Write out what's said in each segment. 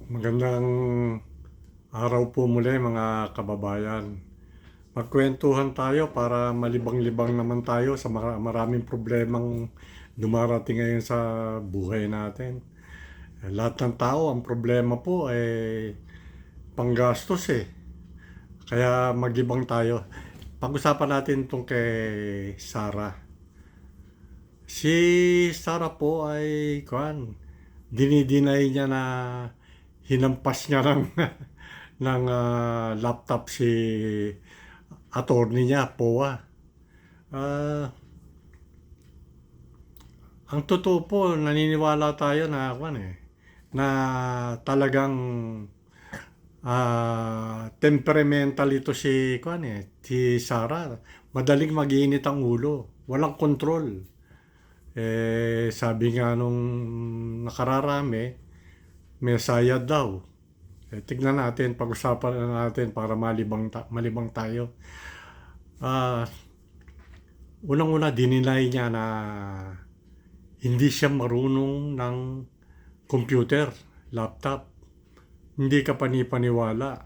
Magandang araw po muli mga kababayan. Magkwentuhan tayo para malibang-libang naman tayo sa maraming problemang dumarating ngayon sa buhay natin. Lahat ng tao, ang problema po ay panggastos eh. Kaya magibang tayo. Pag-usapan natin itong kay Sarah. Si Sarah po ay, dinidinay niya na hinampas niya ng laptop si attorney niya, POA. Ang totoo po, naniniwala tayo na talagang temperamental ito si Sarah. Madaling mag-iinit ang ulo, walang kontrol. Sabi nga nung nakararami, may sayad daw. Tignan natin, pag-usapan natin para malibang tayo. Unang-una, dininay niya na hindi siya marunong ng computer, laptop. Hindi ka panipaniwala.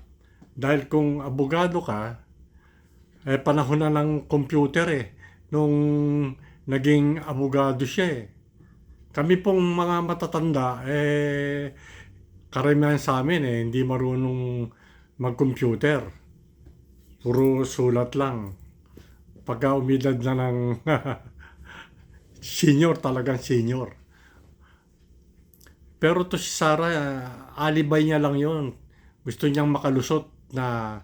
Dahil kung abogado ka, panahon na ng computer nung naging abogado siya Kami pong mga matatanda, karamihan sa amin hindi marunong mag-computer. Puro sulat lang. Pagka umidad na ng senior, talagang senior. Pero to si Sarah, alibay niya lang yon. Gusto niyang makalusot na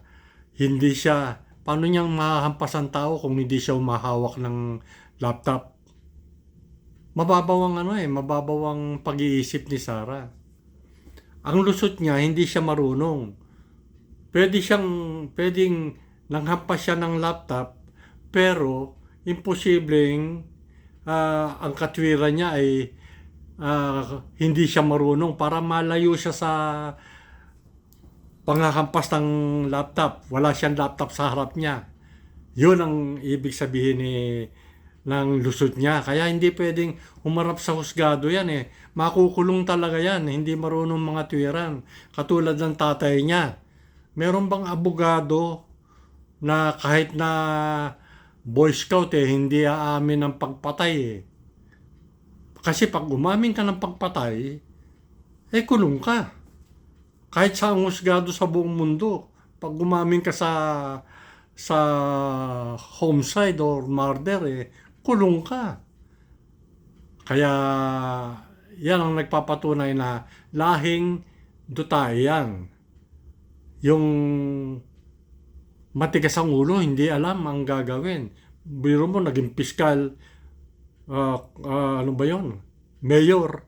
hindi siya, paano niyang mahahampas ang tao kung hindi siya umahawak ng laptop? Mababaw ang pag-iisip ni Sarah. Ang lusot niya, hindi siya marunong. Pwedeng nanghampas siya ng laptop, pero imposibleng ang katwiran niya ay hindi siya marunong para malayo siya sa panghahampas ng laptop. Wala siyang laptop sa harap niya. Yun ang ibig sabihin ng lusot niya. Kaya hindi pwedeng humarap sa husgado yan Makukulong talaga yan. Hindi marunong mga tuwiran. Katulad ng tatay niya. Meron bang abogado na kahit na Boy Scout hindi aamin ng pagpatay Kasi pag umamin ka ng pagpatay, kulong ka. Kahit sa husgado sa buong mundo, pag umamin ka sa homicide or murder, kulong ka. Kaya yan ang nagpapatunay na lahing dutay yan. Yung matigas ang ulo, hindi alam ang gagawin. Biro mo, naging piskal, ano ba yun? Mayor,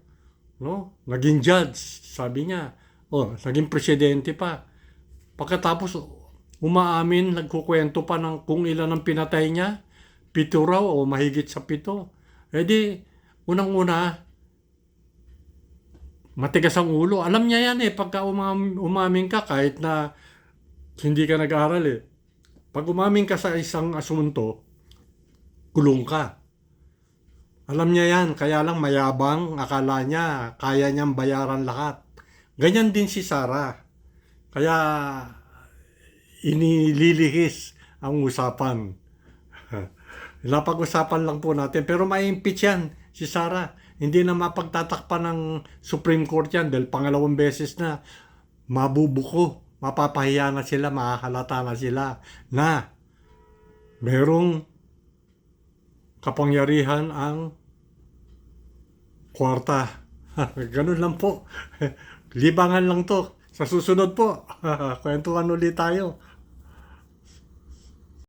no? Naging judge, sabi niya. Naging presidente pa. Pagkatapos, umaamin, nagkukwento pa ng kung ilan ang pinatay niya. 7 raw o mahigit sa 7. Unang-una, matigas ang ulo. Alam niya yan pagka umamin ka kahit na hindi ka nag-aaral Pag umamin ka sa isang asunto, kulong ka. Alam niya yan, kaya lang mayabang, akala niya, kaya niyang bayaran lahat. Ganyan din si Sarah. Kaya inililihis ang usapan. Napag-usapan lang po natin, pero ma-impeach yan si Sarah. Hindi na mapagtatakpan ng Supreme Court yan dahil pangalawang beses na mabubuko. Mapapahiya na sila, mahahalata na sila na merong kapangyarihan ang kwarta. Ganun lang po. Libangan lang to. Sa susunod po, kwentuhan ulit tayo.